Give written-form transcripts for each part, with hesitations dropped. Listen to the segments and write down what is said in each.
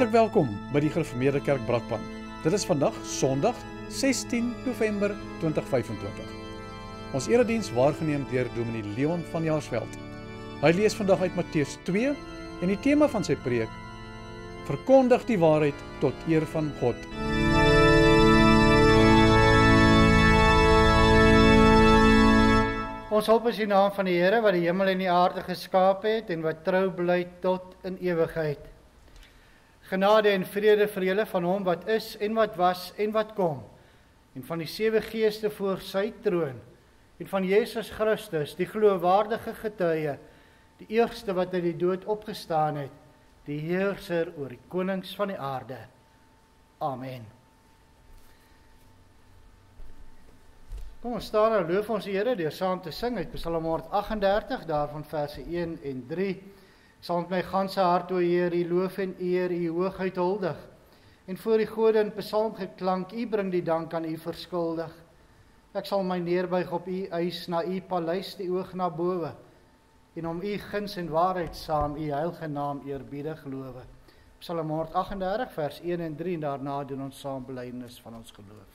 Hartlik welkom by die Gereformeerde Kerk Brakpan. Dit is vandag Sondag 16 November 2025. Ons erediens waargeneem deur Dominee Leon van Jaarsveld. Hy lees vandag uit Matteus 2 en die tema van sy preek: Verkondig die waarheid tot eer van God. Ons hulp is in die naam van die Here wat die hemel en die aarde geskaap het en wat trou bly tot in ewigheid. Genade en vrede vir julle van hom wat is en wat was en wat kom, en van die 7 geeste voor sy troon, en van Jesus Christus, die geloofwaardige getuie, die eerste wat uit die dood opgestaan het, die heerser oor die konings van die aarde. Amen. Kom ons staan en loof ons die Here deur saam te sing uit Psalm 138, daarvan verse 1 en 3. Ek sal met my ganse hart, o Heer, U loof en eer, U hoogheid huldig, en voor die gode in psalmgeklank, U bring die dank aan U verskuldig. Ek sal my neerbuig op U eis, na U paleis die oog na bowe, en om U guns en waarheid saam, U heilige naam eerbiedig gelowe. Psalm 138, vers 1 en 3, en daarna doen ons saam belydenis van ons geloof.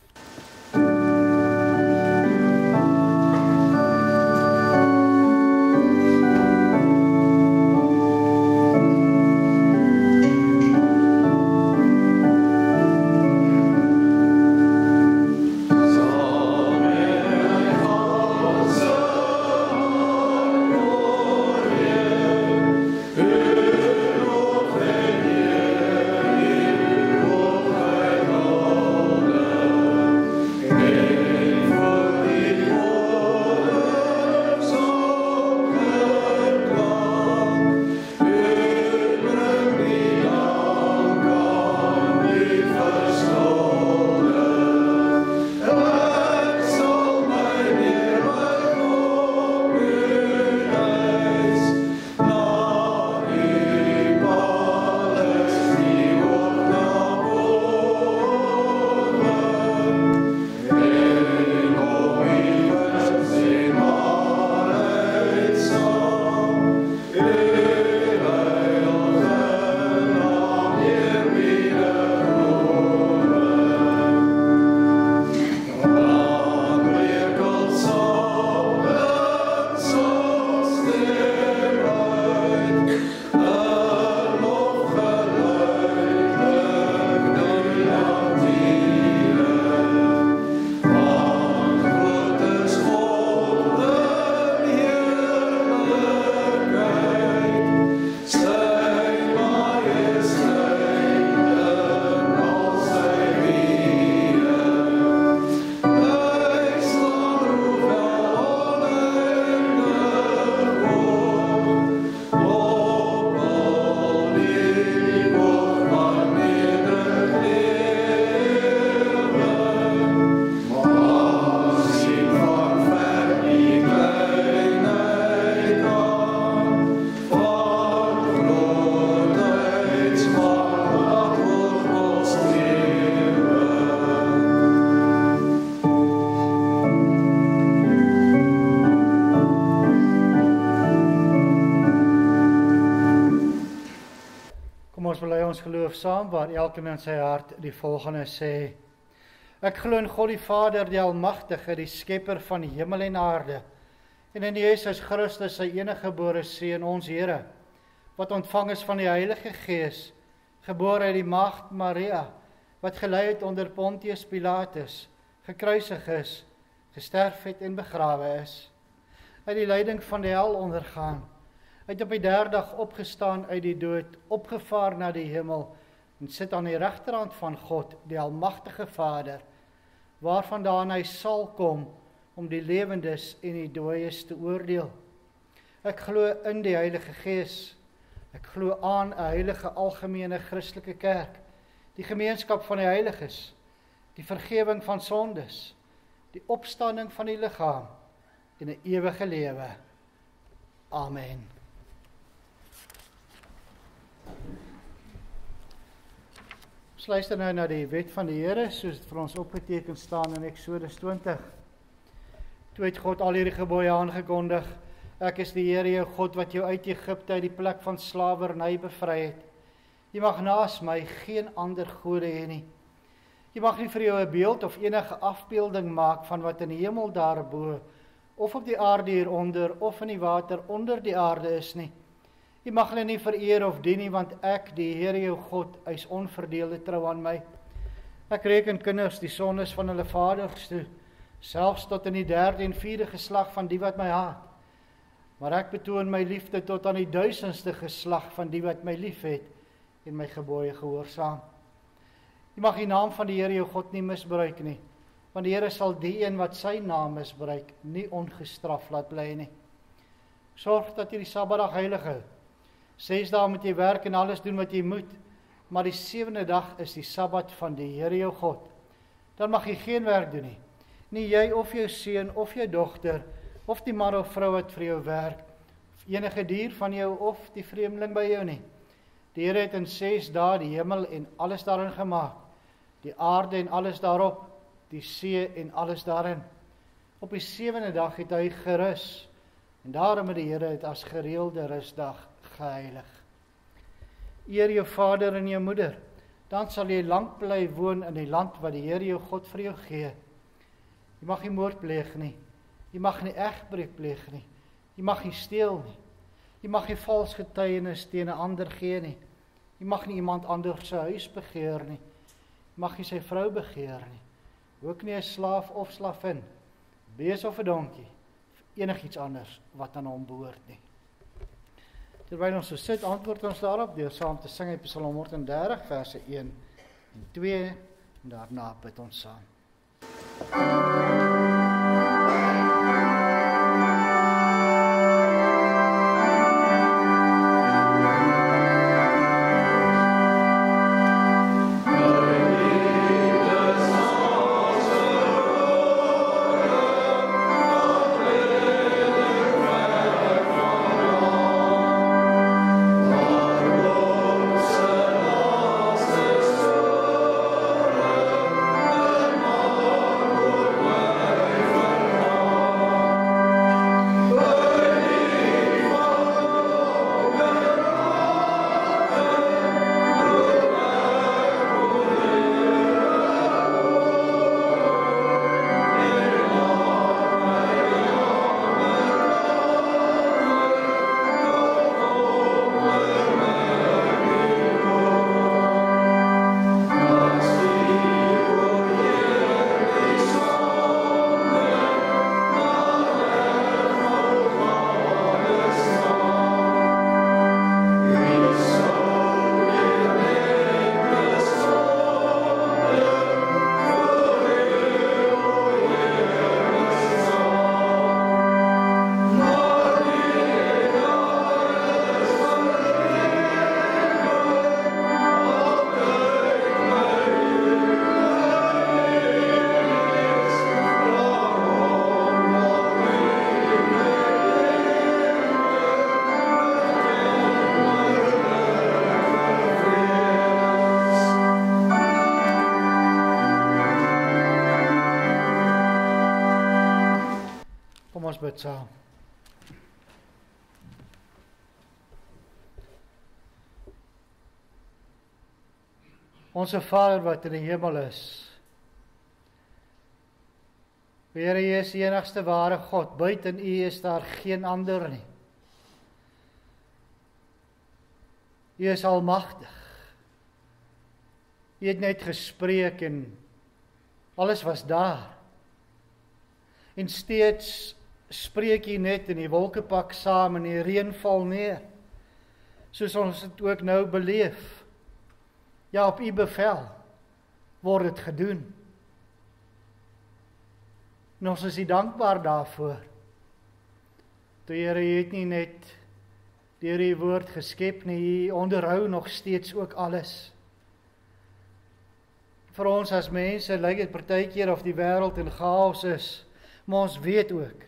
Ons bely ons geloof saam, waar elkeen in sy hart die volgende sê: Ek glo in God die Vader, die Almagtige, die Skepper van hemel en aarde, en in Jesus Christus, sy eniggebore Seun, ons Here, wat ontvang is van die Heilige Gees, gebore uit die maagd Maria, wat gelei het onder Pontius Pilatus, gekruisig is, gesterf het en begrawe is, uit die lyding van die hel ondergaan, uit op die 3de dag opgestaan uit die dood, opgevaar na die hemel, en sit aan die regterhand van God, die Almagtige Vader, waarvandaan hy sal kom, om die lewendes en die dooies te oordeel. Ek glo in die Heilige Gees, ek glo aan 'n heilige algemene Christelike kerk, die gemeenskap van die heiliges, die vergewing van sondes, die opstanding van die liggaam, en 'n ewige lewe. Amen. Ons luister nou na die wet van die Here, soos dit vir ons opgeteken staan in Eksodus 20. Toe het God al hierdie gebooie aangekondig: Ek is die Here jou God wat jou uit Egipte, uit die plek van slawerny bevry het. Jy mag naas my geen ander gode hê nie. Jy mag nie vir jou 'n beeld of enige afbeelding maak van wat in die hemel daarbo, of op die aarde hieronder, of in die water onder die aarde is nie. Jy mag hulle nie vereer of dien nie, want ek, die Here jou God, is onverdeelde trou aan my. Ek reken kinders die sondes van hulle vaders toe, selfs tot in die 3de en 4de geslag van die wat my haat. Maar ek betoon my liefde tot aan die 1000ste geslag van die wat my lief het en my gebooie gehoorsaam. Jy mag die naam van die Here jou God nie misbruik nie, want die Here sal die een wat sy naam misbruik nie ongestraf laat bly nie. Sorg dat jy die Sabbatdag heilig hou. 6 dae moet jy werk en alles doen wat jy moet, maar die 7de dag is die Sabbat van die Here jou God. Dan mag jy geen werk doen nie. Nie jy of jou seun of jou dogter, of die man of vrou wat vir jou werk, of enige dier van jou of die vreemdeling by jou nie. Die Here het in 6 dae die hemel en alles daarin gemaak, die aarde en alles daarop, die see en alles daarin. Op die 7de dag het hy gerus, en daarom het die Here het as gereelde rusdag geheilig. Eer jou vader en jou moeder, dan sal jy lank bly woon in die land wat die Here jou God vir jou gee. Jy mag nie moord pleeg nie, jy mag nie egbreek pleeg nie, jy mag nie steel nie, jy mag nie vals getuienis teen 'n ander gee nie, jy mag nie iemand anders se huis begeer nie, jy mag nie sy vrou begeer nie, ook nie 'n slaaf of slavin, bees of 'n donkie, of enigiets anders wat aan hom behoort nie. Terwyl ons so sit, antwoord ons daarop deur saam te sing uit Psalm 130 verse 1 en 2 en daarna bid ons saam. Ons bid saam. Onse Vader wat in die hemel is, Here, U is die enigste ware God, buiten U is daar geen ander nie. U is almagtig. U het net gespreek en alles was daar. En steeds spreek U net en die wolke pak saam en die reën val neer, soos ons dit ook nou beleef. Ja, op U bevel word dit gedoen. En ons is U dankbaar daarvoor. Toe Here, U het nie net deur U woord geskep nie, U onderhou nog steeds ook alles. Vir ons as mense lyk dit partykeer of die wêreld in chaos is, maar ons weet ook,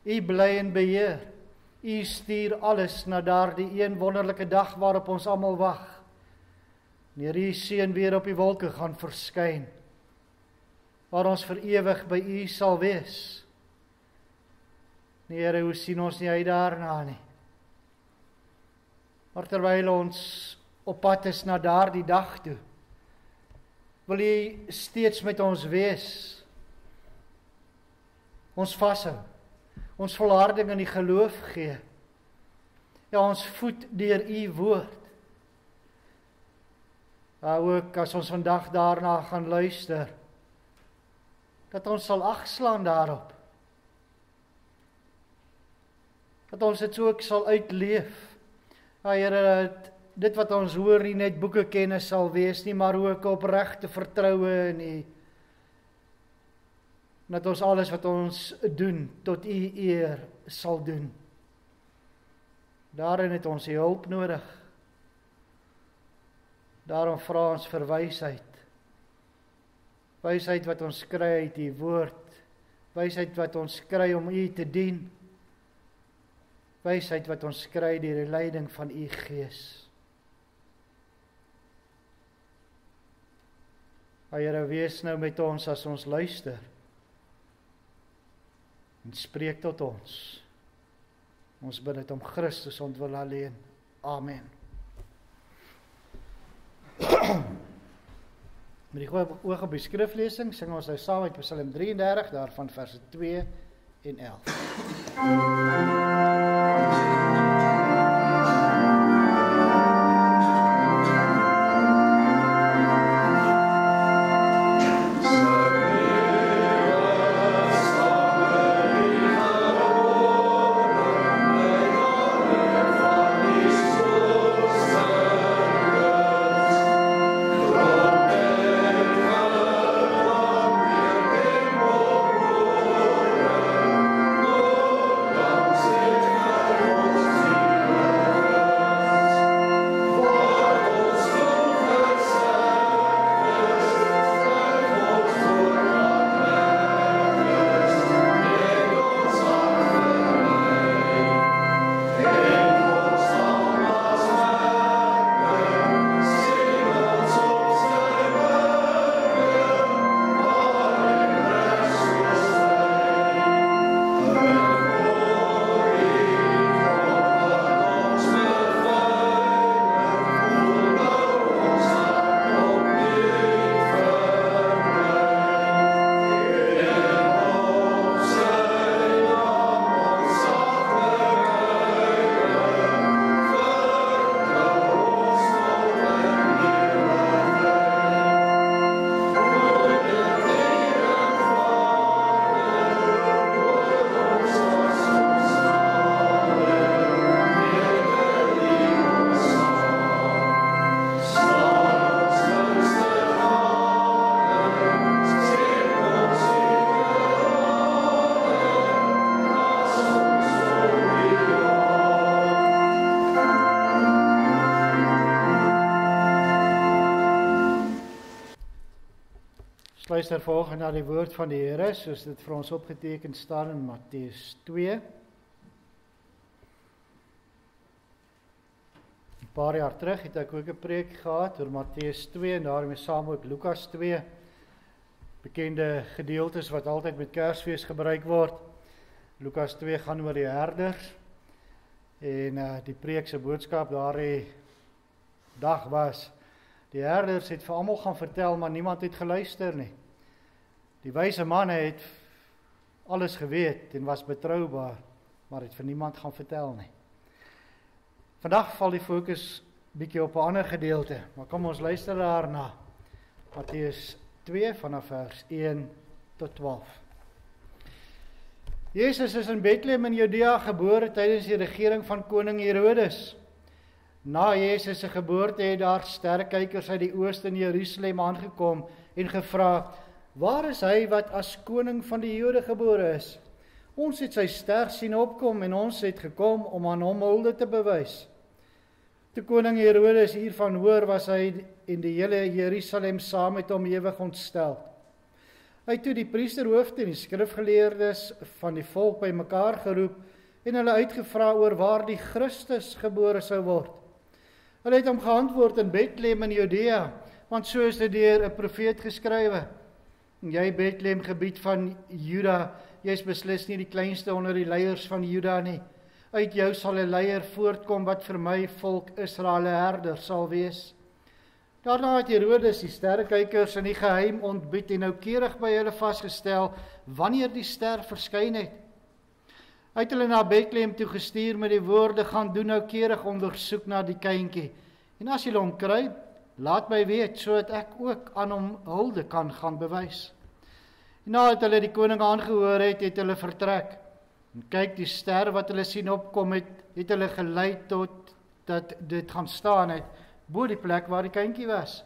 U bly in beheer. U stuur alles na daardie een wonderlike dag waarop ons almal wag. Wanneer U seun weer op die wolke gaan verskyn, waar ons vir ewig by U sal wees. Here, hoe sien ons nie uit daarna nie. Maar terwyl ons op pad is na daardie dag toe. Wil U steeds met ons wees, ons vashou, ons volharding in die geloof gee, ja, ons voed deur U woord. Ook as ons vandag daarna gaan luister, dat ons sal agslaan daarop, dat ons dit ook sal uitleef. Ja, Here, dit wat ons hoor nie net boeke kennis sal wees nie, maar ook opregte vertroue in U. Dat ons alles wat ons doen, tot U eer sal doen. Daarin het ons U hulp nodig. Daarom vra ons vir wysheid. Wysheid wat ons kry uit U woord. Wysheid wat ons kry om U te dien. Wysheid wat ons kry deur die leiding van U Gees. Here, wees nou met ons as ons luister. En spreek tot ons. Ons bid dit om Christus ontwil alleen. Amen. Met die oog op die skriflesing sing ons nou saam uit Psalm 33, daarvan verse 2 en 11. Luister volgens na die woord van die Here, soos dit vir ons opgeteken staan in Matteus 2. 'n Paar jaar terug het ek ook 'n preek gehad oor Matteus 2 en daarmee saam ook Lukas 2. Bekende gedeeltes wat altyd met Kersfees gebruik word. Lukas 2 gaan oor die herders en die preek se boodskap daardie dag was: die herders het vir almal gaan vertel, maar niemand het geluister nie. Die wyse manne het alles geweet en was betroubaar, maar het vir niemand gaan vertel nie. Vandag val die fokus bietjie op 'n ander gedeelte, maar kom ons luister daarna. Matteus 2 vanaf vers 1 tot 12. Jezus is in Bethlehem in Judea gebore tydens die regering van koning Herodes. Na Jezus se geboorte het daar sterrekykers uit die ooste in Jerusalem aangekom en gevra: waar is hy wat as koning van die Jode gebore is? Ons het sy ster sien opkom en ons het gekom om aan hom hulde te bewys. Toe koning Herodes hiervan hoor, was hy en die hele Jerusalem saam met hom ewig ontstel. Hy het toe die priesterhoofde en die skrifgeleerdes van die volk bymekaar geroep en hulle uitgevra oor waar die Christus gebore sou word. Hulle het hom geantwoord: in Bethlehem in Judea, want so is dit deur 'n profeet geskrywe. Jy Bethlehem, gebied van Juda, jy is beslis nie die kleinste onder die leiers van Juda nie, Uit jou sal 'n leier voortkom wat vir my volk Israel 'n herder sal wees. Daarna het Herodes die sterrekykers in die geheim ontbied en noukeurig by hulle vasgestel wanneer die ster verskyn het. Hy het hulle na Bethlehem toe gestuur met die woorde: gaan doen noukeurig ondersoek na die kindjie. En as julle hom kry, laat my weet, sodat ek ook aan hom hulde kan gaan bewys. En nadat hulle die koning aangehoor het, het hulle vertrek. En kyk, die ster wat hulle sien opkom het hulle gelei tot dat dit gaan staan het bo die plek waar die kindjie was.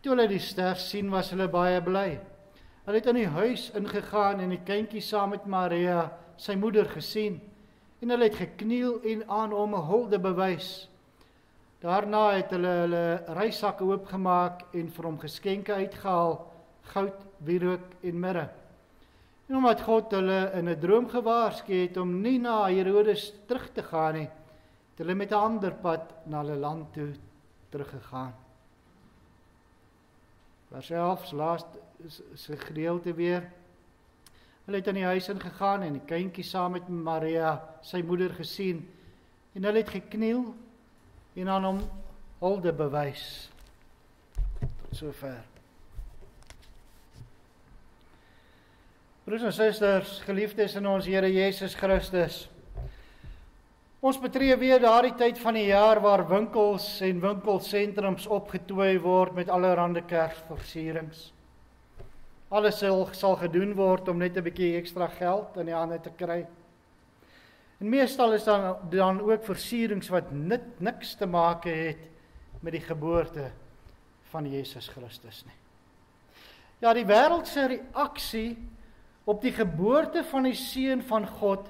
Toe hulle die ster sien, was hulle baie bly. Hulle het in die huis ingegaan en die kindjie saam met Maria, sy moeder, gesien. En hulle het gekniel en aan hom 'n hulde bewys. Daarna het hulle reissakke oopgemaak en vir hom geskenke uitgehaal: goud, wierook en mirre. En omdat God hulle in 'n droom gewaarsku het om nie na Herodes terug te gaan nie, het hulle met 'n ander pad na hulle land toe teruggegaan. Vers 11, laaste gedeelte weer. Hulle het in die huis ingegaan en die kindjie saam met Maria, sy moeder, gesien. En hulle het gekniel en aan hom hulde bewys. Tot sover. Broers en susters, geliefdes in ons Here Jesus Christus. Ons betree weer daardie tyd van die jaar waar winkels en winkelsentrums opgetooi word met allerhande Kersversierings. Alles sal gedoen word om net 'n bietjie ekstra geld in die hande te kry. En meestal is dan ook versierings wat niks te maak het met die geboorte van Jesus Christus nie. Ja, die wêreld se reaksie op die geboorte van die Seun van God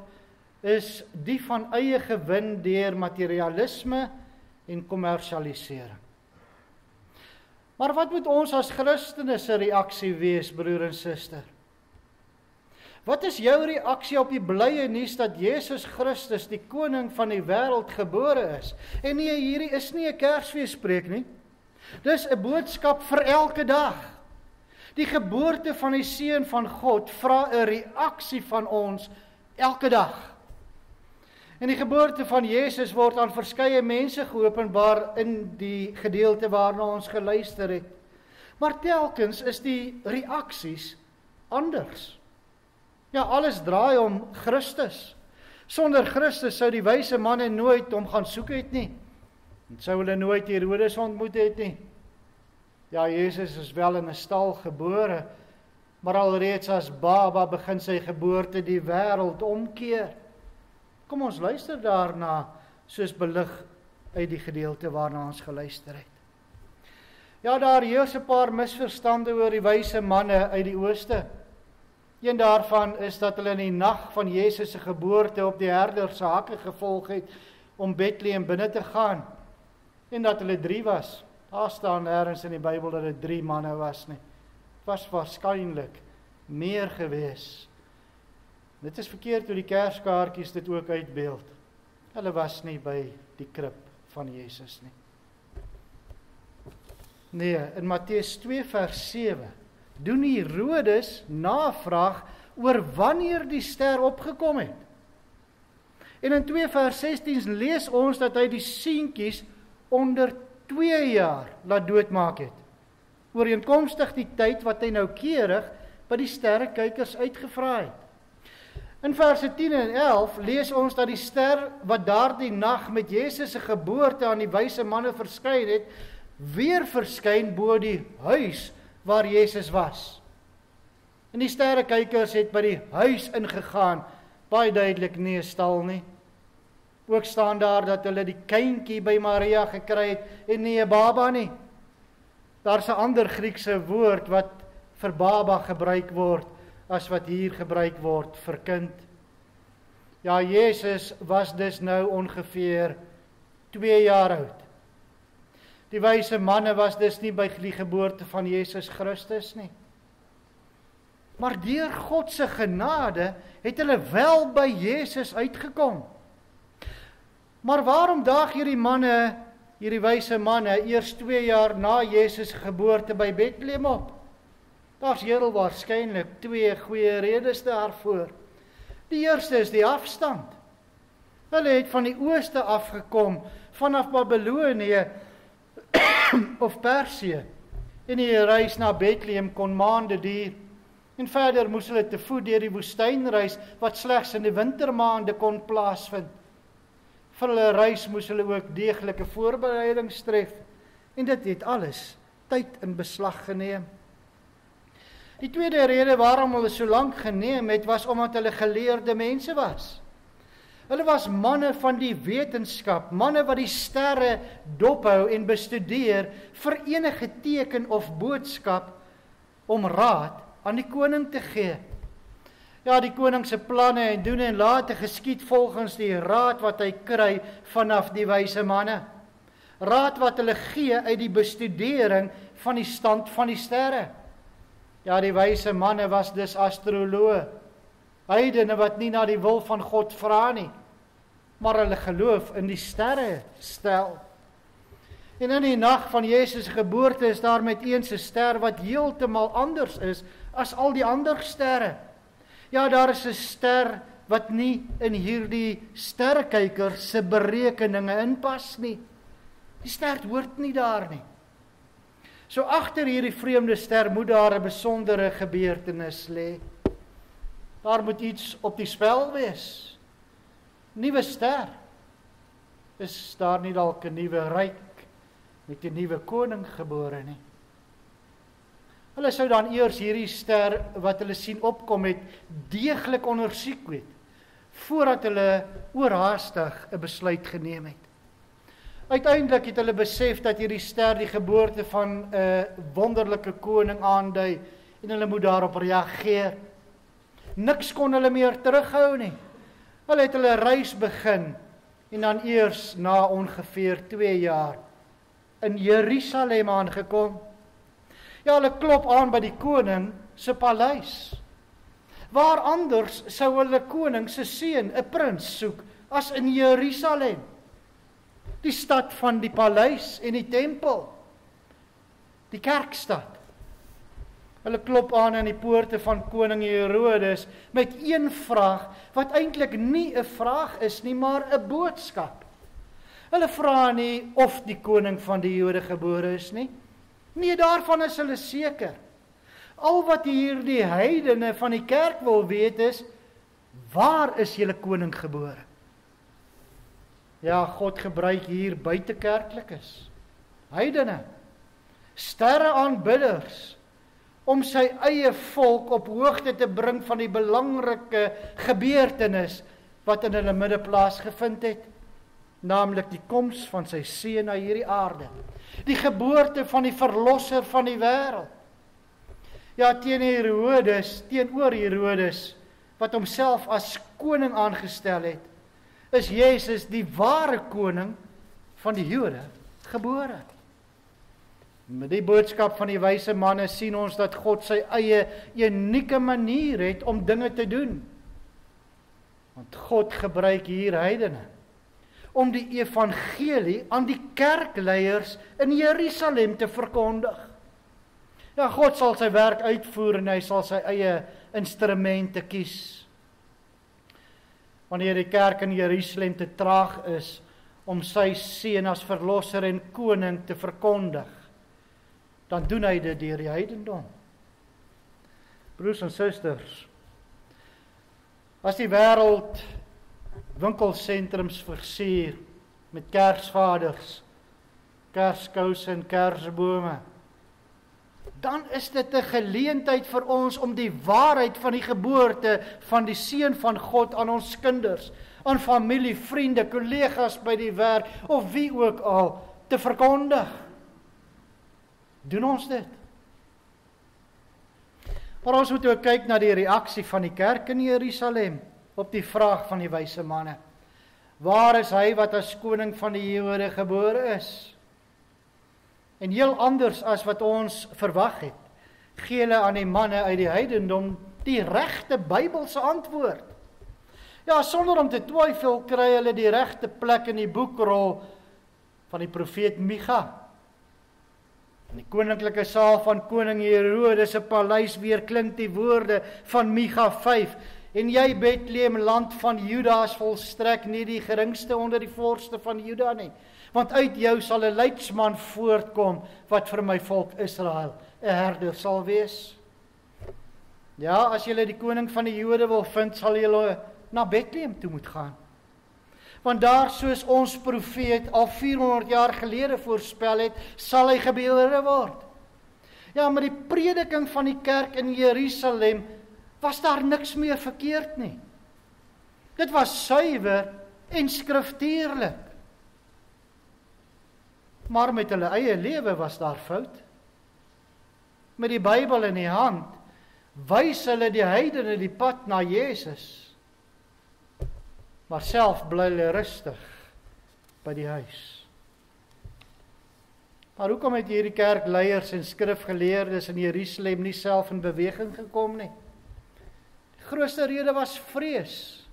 is die van eie gewin deur materialisme en kommersialisering. Maar wat moet ons as Christene se reaksie wees, broer en suster? Wat is jou reaksie op die blye nuus dat Jesus Christus, die koning van die wêreld, gebore is? En nee, hierdie is nie 'n Kersfeespreek nie. Dis 'n boodskap vir elke dag. Die geboorte van die Seun van God vra 'n reaksie van ons elke dag. En die geboorte van Jesus word aan verskeie mense geopenbaar in die gedeelte waarna ons geluister het. Maar telkens is die reaksies anders. Ja, alles draai om Christus. Sonder Christus sou die wyse manne nooit hom gaan soek het nie. En sou hulle nooit Herodes ontmoet het nie. Ja, Jesus is wel in 'n stal gebore, maar alreeds as baba begin sy geboorte die wêreld omkeer. Kom ons luister daarna, soos belig uit die gedeelte waarna ons geluister het. Ja, daar heers 'n paar misverstande oor die wyse manne uit die ooste. Een daarvan is dat hulle in die nag van Jesus se geboorte op die herder se hakke gevolg het om Bethlehem binne te gaan, en dat hulle 3 was. Daar staan nêrens in die Bybel dat dit 3 manne was nie. Het was waarskynlik meer gewees. Dit is verkeerd hoe die kerskaartjies dit ook uitbeeld. Hulle was nie by die krib van Jesus nie. Nee, in Matteus 2 vers 7 doen Herodes navraag oor wanneer die ster opgekom het. En in 2 vers 16 lees ons dat hy die seentjies onder 2 jaar laat doodmaak het, ooreenkomstig die tyd wat hy noukeurig by die sterrekykers uitgevra het. In verse 10 en 11 lees ons dat die ster wat daardie nag met Jesus se geboorte aan die wyse manne verskyn het, weer verskyn bo die huis waar Jesus was. En die sterrekykers het by die huis ingegaan, baie duidelik nie 'n stal nie. Ook staan daar dat hulle die kindjie by Maria gekry het en nie 'n baba nie. Daar's 'n ander Griekse woord wat vir baba gebruik word as wat hier gebruik word vir kind. Ja, Jesus was dus nou ongeveer 2 jaar oud. Die wyse manne was dus nie by die geboorte van Jesus Christus nie. Maar deur God se genade het hulle wel by Jesus uitgekom. Maar waarom daag hierdie wyse manne, eers 2 jaar na Jesus geboorte by Bethlehem op? Daar's heel waarskynlik 2 goeie redes daarvoor. Die eerste is die afstand. Hulle het van die ooste afgekom, vanaf Babylonië of Persië. En die reis na Bethlehem kon maande duur. En verder moes hulle te voet deur die woestynreis, wat slegs in die wintermaande kon plaasvind. Vir hulle reis moes hulle ook deeglike voorbereidings tref. En dit het alles tyd in beslag geneem. Die tweede rede waarom hulle so lank geneem het, was omdat hulle geleerde mense was. Hulle was manne van die wetenskap, manne wat die sterre dophou en bestudeer vir enige teken of boodskap om raad aan die koning te gee. Ja, die koning se planne en doen en late geskied volgens die raad wat hy kry vanaf die wyse manne. Raad wat hulle gee uit die bestudering van die stand van die sterre. Ja, die wyse manne was dus astroloë, heidene wat nie na die wil van God vra nie, maar hulle geloof in die sterre stel. En in die nag van Jesus geboorte is daar met eens 'n ster wat heeltemal anders is as al die ander sterre. Ja, daar is 'n ster wat nie in hierdie sterrekyker se berekeninge inpas nie. Die ster hoort nie daar nie. So agter hierdie vreemde ster moet daar 'n besondere gebeurtenis lê. Daar moet iets op die spel wees. Nuwe ster. Is daar nie dalk 'n nuwe ryk met 'n nuwe koning gebore nie? Hulle sou dan eers hierdie ster wat hulle sien opkom het deeglik ondersoek het, voordat hulle oorhaastig 'n besluit geneem het. Uiteindelik het hulle besef dat hierdie ster die geboorte van 'n wonderlike koning aandui en hulle moet daarop reageer. Niks kon hulle meer terughou nie. Hulle het hulle reis begin en dan eers na ongeveer 2 jaar in Jerusalem aangekom. Ja, hulle klop aan by die koning se paleis. Waar anders sou hulle koning se seun, 'n prins, soek as in Jerusalem? Die stad van die paleis en die tempel. Die kerkstad. Hulle klop aan die poorte van koning Herodes met een vraag, wat eintlik nie 'n vraag is nie, maar 'n boodskap. Hulle vra nie of die koning van die Jode gebore is nie. Nee, daarvan is hulle seker. Al wat hierdie heidene van die kerk wil weet is, waar is julle koning gebore? Ja, God gebruik hier buitekerklikes, heidene, sterreaanbidders, om sy eie volk op hoogte te bring van die belangrike gebeurtenis wat in hulle midde plaasgevind het, naamlik die koms van sy seun na hierdie aarde, die geboorte van die verlosser van die wêreld. Ja, teenoor Herodes, wat homself as koning aangestel het, is Jesus die ware koning van die Jode gebore. Met die boodskap van die wyse manne sien ons dat God sy eie unieke manier het om dinge te doen. Want God gebruik hier heidene om die evangelie aan die kerkleiers in Jerusalem te verkondig. Ja, God sal sy werk uitvoer en hy sal sy eie instrumente kies. Wanneer die kerk in Jerusalem te traag is om sy seun as verlosser en koning te verkondig, dan doen hy dit deur die heidendom. Broers en susters, as die wêreld winkelsentrums versier met kersvaders, kerskouse en kersbome, dan is dit 'n geleentheid vir ons om die waarheid van die geboorte van die seun van God aan ons kinders, aan familie, vriende, kollegas by die werk of wie ook al te verkondig. Doen ons dit? Maar ons moet ook kyk na die reaksie van die kerk in Jerusalem op die vraag van die wyse manne. Waar is hy wat as koning van die Jode gebore is? En heel anders as wat ons verwag het, gee hulle aan die manne uit die heidendom die regte Bybelse antwoord. Ja, sonder om te twyfel kry hulle die regte plek in die boekrol van die profeet Micha. In die koninklike saal van koning Herodes se paleis weer klink die woorde van Micha 5. En jy Bethlehem, land van Juda, is volstrek nie die geringste onder die vorste van Juda nie. Want uit jou sal 'n leidsman voortkom, wat vir my volk Israel 'n herder sal wees. Ja, as julle die koning van die Jode wil vind, sal julle na Bethlehem toe moet gaan. Want daar, soos ons profeet al 400 jaar gelede voorspel het, sal hy gebore word. Ja, met die prediking van die kerk in Jerusalem was daar niks meer verkeerd nie. Dit was suiwer en skriftuurlik. Maar met hulle eie lewe was daar fout. Met die Bybel in die hand, wys hulle die heidene die pad na Jesus. Maar self bly hulle rustig by die huis. Maar hoekom het hierdie kerkleiers en skrifgeleerdes in Jerusalem nie self in beweging gekom nie? Die grootste rede was vrees.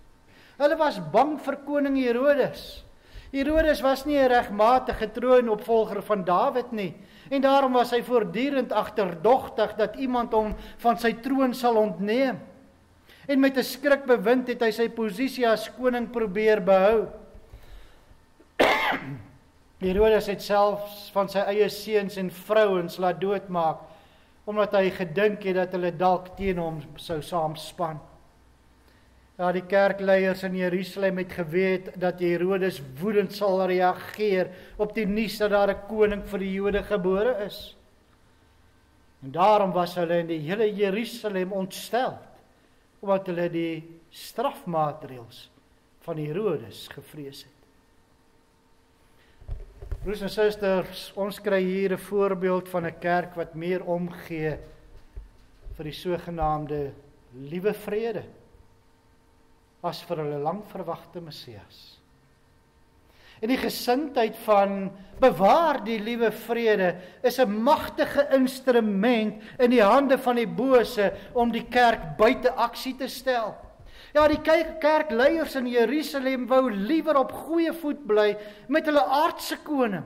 Hulle was bang vir koning Herodes. Herodes was nie 'n regmatige troonopvolger van Dawid nie, en daarom was hy voortdurend agterdogtig dat iemand hom van sy troon sal ontneem. En met 'n skrikbewind het hy sy posisie as koning probeer behou. Herodes het selfs van sy eie seuns en vrouens laat doodmaak, omdat hy gedink het dat hulle dalk teen hom sou saamspan. Ja, die kerkleiers in Jerusalem het geweet dat Herodes woedend sal reageer op die nuus dat daar 'n koning vir die Jode gebore is. En daarom was hulle in die hele Jerusalem ontstel, omdat hulle die strafmaatreëls van Herodes gevrees het. Broers en susters, ons kry hier 'n voorbeeld van 'n kerk wat meer omgee vir die sogenaamde liewe vrede as vir hulle lang verwagte Messias. En die gesindheid van bewaar die liewe vrede is 'n magtige instrument in die hande van die bose om die kerk buite aksie te stel. Ja, die kerkleiers in Jerusalem wou liewer op goeie voet bly met hulle aardse koning,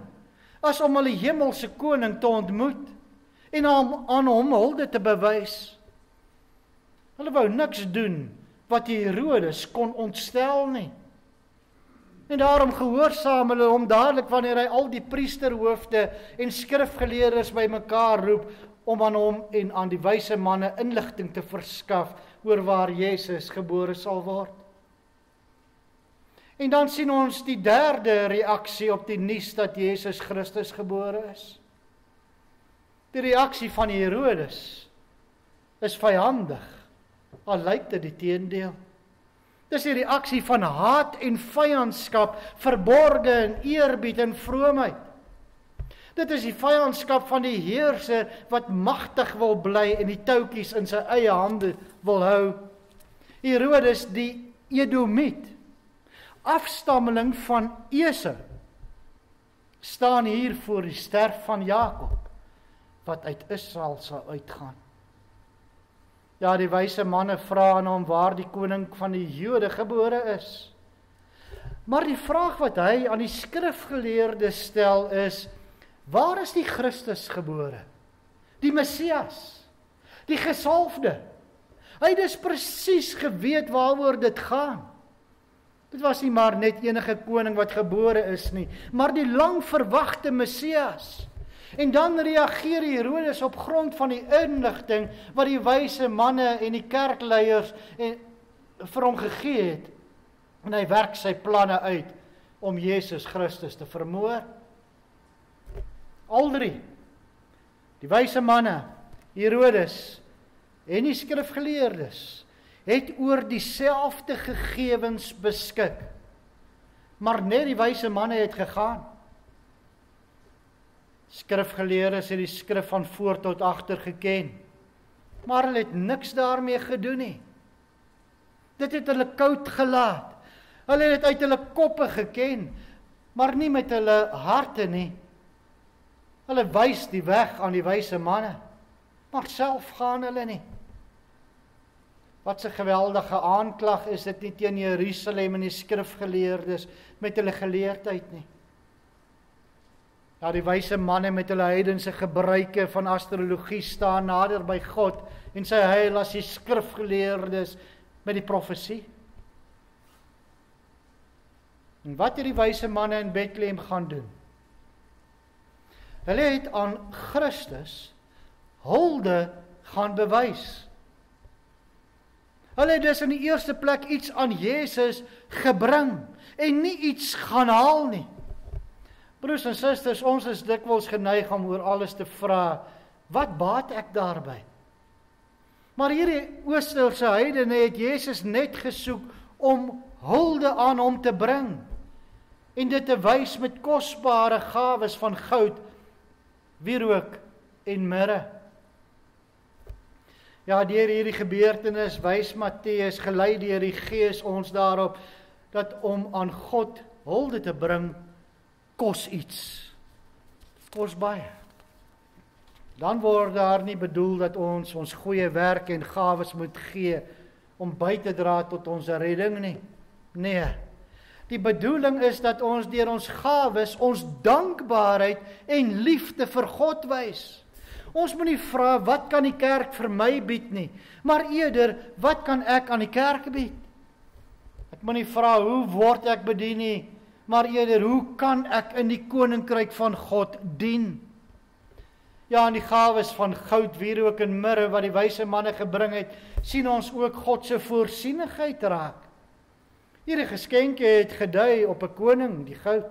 as om hulle hemelse koning te ontmoet en aan hom hulde te bewys. Hulle wou niks doen wat Herodes kon ontstel nie. En daarom gehoorsaam hulle hom dadelik wanneer hy al die priesterhoofde en skrifgeleerdes bymekaar roep om aan hom en aan die wyse manne inligting te verskaf oor waar Jesus gebore sal word. En dan sien ons die derde reaksie op die nuus dat Jesus Christus gebore is. Die reaksie van Herodes is vyandig, al lyk dit die teendeel. Dis die reaksie van haat en vyandskap, verborge in eerbied en vroomheid. Dit is die vyandskap van die heerser wat magtig wil bly en die touwtjies in sy eie hande wil hou. Herodes die Edomiet, afstammeling van Esau, staan hier voor die sterf van Jakob, wat uit Israel sal uitgaan. Ja, die wyse manne vra aan hom waar die koning van die Jode gebore is. Maar die vraag wat hy aan die skrifgeleerdes stel is, waar is die Christus gebore? Die Messias, die gesalfde. Hy het dus presies geweet waaroor dit gaan. Dit was nie maar net enige koning wat gebore is nie, maar die lang verwagte Messias. En dan reageer Herodes op grond van die inligting wat die wyse manne en die kerkleiers vir hom gegee het. En hy werk sy planne uit om Jesus Christus te vermoor. Al drie, die wyse manne, Herodes en die skrifgeleerdes, het oor dieselfde gegevens beskik. Maar net die wyse manne het gegaan. Skrifgeleerdes het die skrif van voor tot agter geken, maar hulle het niks daarmee gedoen nie. Dit het hulle koud gelaat. Hulle het uit hulle koppe geken, maar nie met hulle harte nie. Hulle wys die weg aan die wyse manne, maar self gaan hulle nie. Wat 'n geweldige aanklag is dit nie teen Jerusalem en die skrifgeleerdes met hulle geleerdheid nie. Ja, die wyse manne met hulle heidense gebruike van astrologie staan nader by God en sy heil as die skrifgeleerdes met die profesie. En wat het die wyse manne in Bethlehem gaan doen? Hulle het aan Christus hulde gaan bewys. Hulle het dus in die eerste plek iets aan Jesus gebring en nie iets gaan haal nie. Broers en susters, ons is dikwels geneig om oor alles te vra, wat baat ek daarby? Maar hierdie Oosterse heidene het Jesus net gesoek om hulde aan hom te bring en dit te wys met kosbare gawes van goud, wierook en mirre. Ja, deur hierdie gebeurtenis wys Matteus, gelei deur die Gees, ons daarop dat om aan God hulde te bring kos iets. Kos baie. Dan word daar nie bedoel dat ons goeie werk en gawes moet gee om by te dra tot ons redding nie. Nee. Die bedoeling is dat ons deur ons gawes ons dankbaarheid en liefde vir God wys. Ons moet nie vra wat kan die kerk vir my bied nie, maar eerder wat kan ek aan die kerk bied? Ek moet nie vra hoe word ek bedien nie, maar eerder hoe kan ek in die koninkryk van God dien? Ja, in die gawes van goud, wierook en mirre wat die wyse manne gebring het, sien ons ook God se voorsienigheid raak. Hierdie geskenke het gedui op 'n koning, die goud,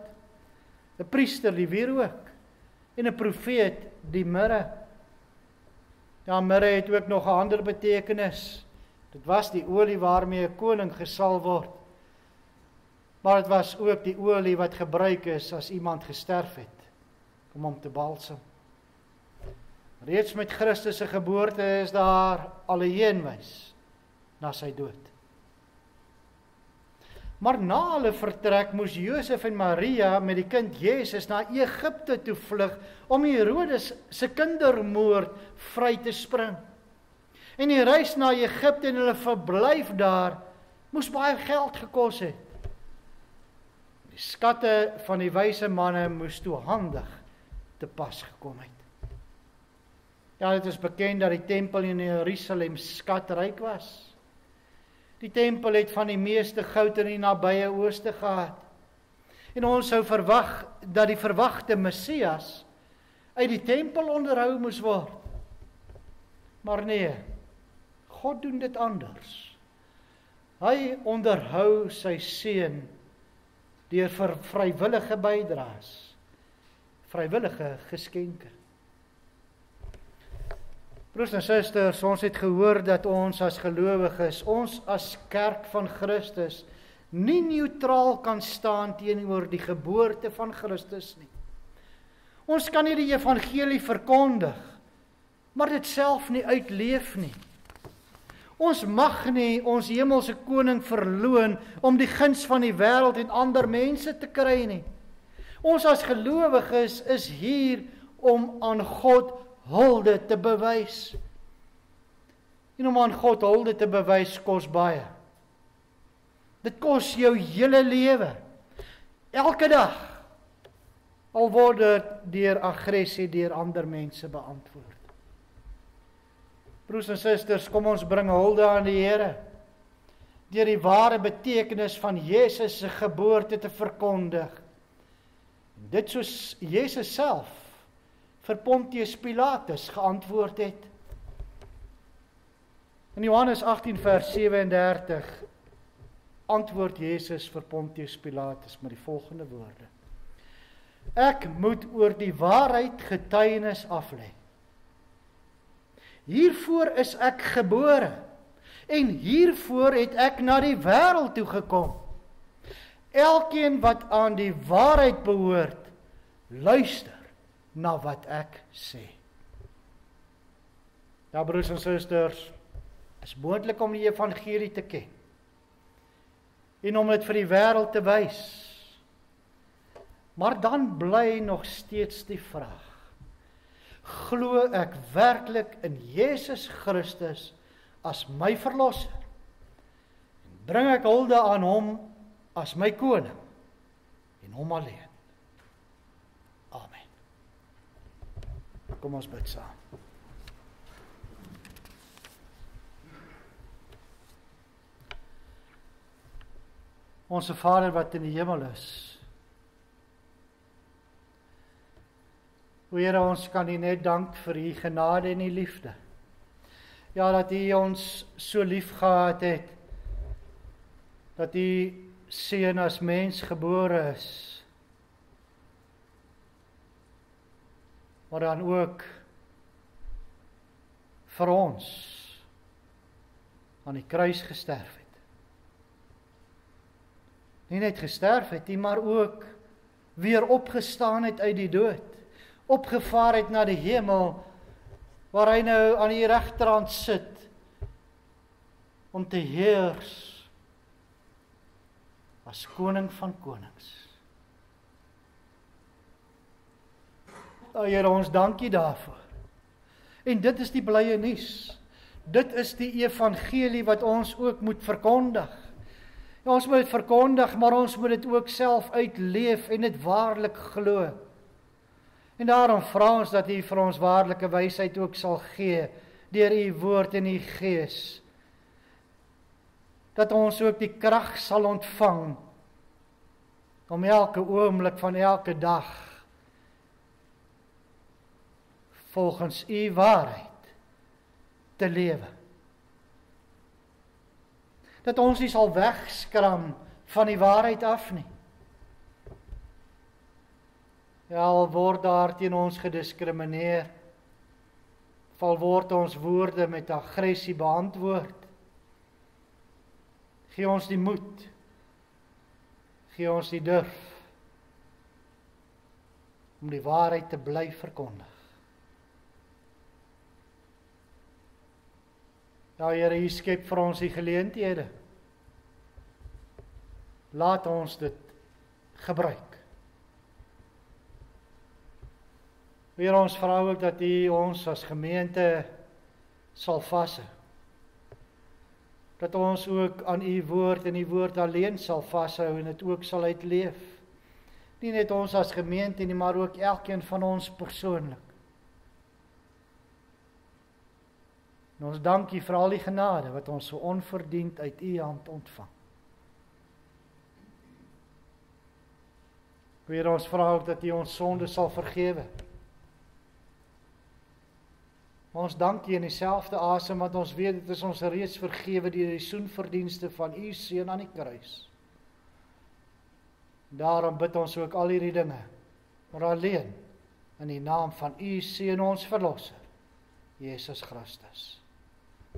'n priester, die wierook, en 'n profeet, die mirre. Ja, mirre het ook nog 'n ander betekenis. Dit was die olie waarmee 'n koning gesalf word. Maar dit was ook die olie wat gebruik is as iemand gesterf het, om hom te balsam. Reeds met Christus se geboorte is daar al 'n heenwys na sy dood. Maar na hulle vertrek moes Josef en Maria met die kind Jesus na Egipte toe vlug om Herodes se kindermoord vry te spring. En die reis na Egipte en hulle verblyf daar moes baie geld gekos het. Die skatte van die wyse manne moes toe handig te pas gekom het. Ja, dit is bekend dat die tempel in Jerusalem skatryk was. Die tempel het van die meeste goud in die nabye ooste gehad. En ons sou verwag dat die verwagte Messias uit die tempel onderhou moes word. Maar nee, God doen dit anders. Hy onderhou sy seun deur vir vrywillige bydraes, vrywillige geskenke. Broers en susters, ons het gehoor dat ons as gelowiges, ons as kerk van Christus, nie neutraal kan staan teenoor die geboorte van Christus nie. Ons kan nie die evangelie verkondig, maar dit self nie uitleef nie. Ons mag nie ons hemelse koning verloon om die guns van die wêreld en ander mense te kry nie. Ons as gelowiges is hier om aan God hulde te bewys. En om aan God hulde te bewys kos baie. Dit kos jou hele lewe. Elke dag. Al word dit deur aggressie deur ander mense beantwoord. Broers en susters, kom ons bring hulde aan die Here. Deur die ware betekenis van Jesus se geboorte te verkondig. Dit soos Jesus self vir Pontius Pilatus geantwoord het. In Johannes 18 vers 37 antwoord Jesus vir Pontius Pilatus met die volgende woorde: Ek moet oor die waarheid getuienis aflê. Hiervoor is ek gebore en hiervoor het ek na die wêreld toe gekom. Elkeen wat aan die waarheid behoort, luister na wat ek sê. Ja, broers en susters, is moontlik om die evangelie te ken en om dit vir die wêreld te wys. Maar dan bly nog steeds die vraag: glo ek werklik in Jesus Christus as my verlosser? En bring ek hulde aan hom as my koning en hom alleen? Amen. Kom ons bid saam. Onse Vader wat in die hemel is. O Here, ons kan U net dank vir U genade en U liefde. Ja, dat U ons so lief gehad het, dat U seun as mens gebore is, maar dan ook vir ons aan die kruis gesterf het. Nie net gesterf het, maar ook weer opgestaan het uit die dood, opgevaar het na die hemel, waar hy nou aan die regterhand sit, om te heers as koning van konings. O Here, ons dank U daarvoor. En dit is die blye nuus. Dit is die evangelie wat ons ook moet verkondig. Ja, ons moet dit verkondig, maar ons moet dit ook self uitleef en dit waarlik glo. En daarom vra ons dat U vir ons waarlike wysheid ook sal gee, deur U woord en U Gees. Dat ons ook die krag sal ontvang, om elke oomblik van elke dag, volgens U waarheid, te lewe. Dat ons nie sal wegskram van die waarheid af nie. Ja, al word daar teen ons gediskrimineer, al word ons woorde met aggressie beantwoord. Gee ons die moed, gee ons die durf, om die waarheid te bly verkondig. Ja, Here, U skep vir ons die geleenthede. Laat ons dit gebruik. Here, ons vra ook dat U ons as gemeente sal vashou. Dat ons ook aan U woord en U woord alleen sal vashou en dit ook sal uitleef. Nie net ons as gemeente nie, maar ook elkeen van ons persoonlik. En ons dank U vir al die genade wat ons so onverdiend uit U hand ontvang. Here, ons vra ook dat U ons sonde sal vergewe. Maar ons dank U in dieselfde asem wat ons weet, dit is ons reeds vergewe deur die soenverdienste van U seun aan die kruis. Daarom bid ons ook al hierdie dinge, maar alleen in die naam van U seun ons verlosser, Jesus Christus.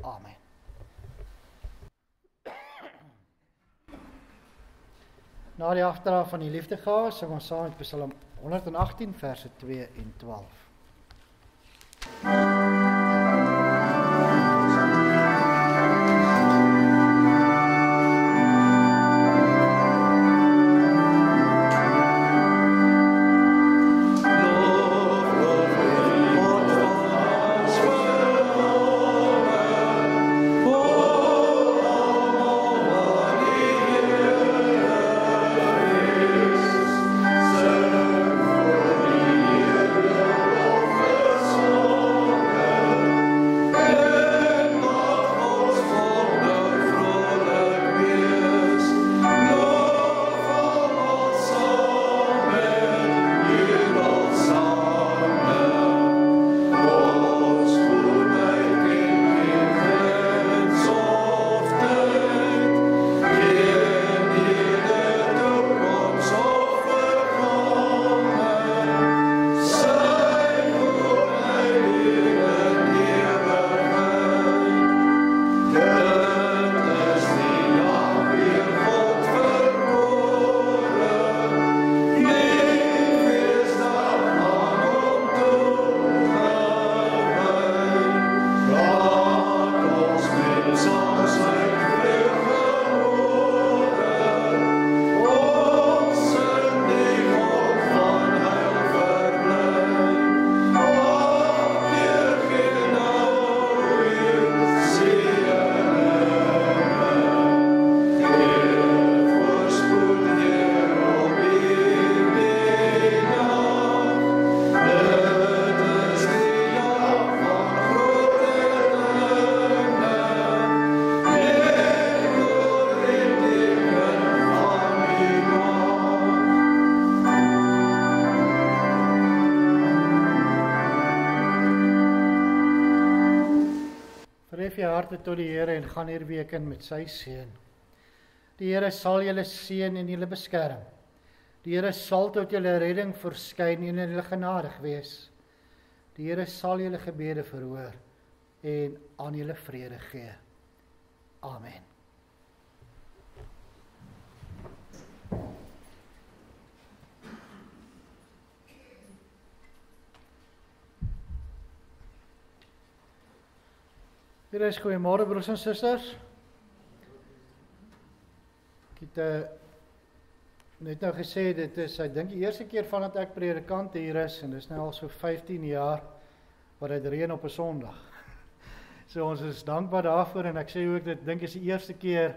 Amen. Na die afdra van die liefdegawe sing ons saam met Psalm 118 verse 2 en 12. Serve for the Skryf jou harte tot die Here en gaan hierdie week in met sy seën. Die Here sal julle seën en julle beskerm. Die Here sal tot julle redding verskyn en julle genadig wees. Die Here sal julle gebede verhoor en aan julle vrede gee. Amen. Hier is goeiemôre broers en susters. Ek het net nou gesê, dit is, ek dink die eerste keer vandat ek predikant hier is, en dit is nou al so 15 jaar, wat het reën op 'n Sondag. So ons is dankbaar daarvoor, en ek sê ook, dit dink is die eerste keer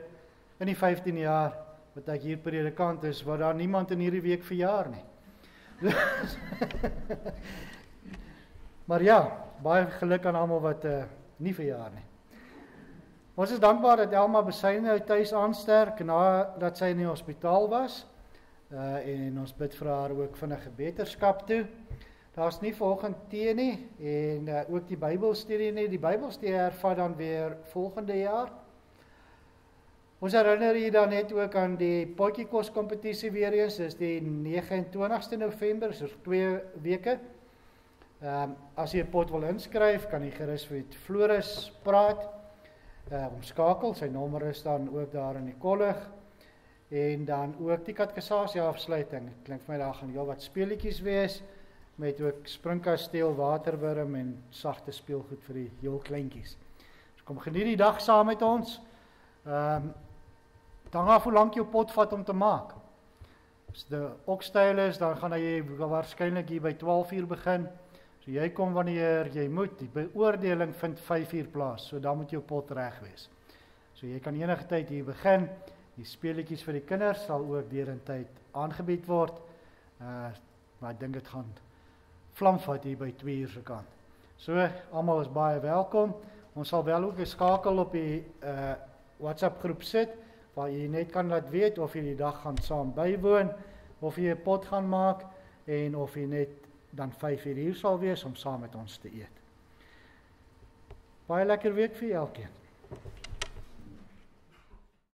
in die 15 jaar, wat ek hier predikant is, waar daar niemand in hierdie week verjaar nie. Maar ja, baie geluk aan almal wat nie verjaar nie. Ons is dankbaar dat Elma Besyne tuis aansterk nadat sy in die hospitaal was. En ons bid vir haar ook vinnige beterskap toe. Daar's nie volgende tee nie en ook die Bybelstudie nie. Die Bybelstudie hervat dan weer volgende jaar. Ons herinner hier dan net ook aan die potjiekos kompetisie weer eens. Dis die 29ste November, so 2 weke. As jy 'n pot wil inskryf, kan jy gerus vir Floris praat. Omskakel, sy nommer is dan ook daar in die kollig. En dan ook die katekisasie afsluiting. Ek klink vir my daar gaan heel wat speletjies wees, met ook springkasteel, waterwurm en sagte speelgoed vir die heel kleintjies. So kom geniet die dag saam met ons. Dan af hoe lank jou pot vat om te maak. As dit okstyl is, dan gaan jy waarskynlik hier by 12:00 begin. So jy kom wanneer jy moet. Die beoordeling vind 5:00 plaas, so dan moet jou pot reg wees. So jy kan enige tyd hier begin. Die speletjies vir die kinders sal ook derentyd aangebied word. Maar ek dink dit gaan vlamvat hier by 2:00 se kant. So, almal is baie welkom. Ons sal wel ook 'n skakel op die WhatsApp groep sit, waar jy net kan laat weet of jy die dag gaan saam bywoon, of jy 'n pot gaan maak, en of jy net dan 5:00 hier sal wees om saam met ons te eet. Baie lekker week vir elkeen.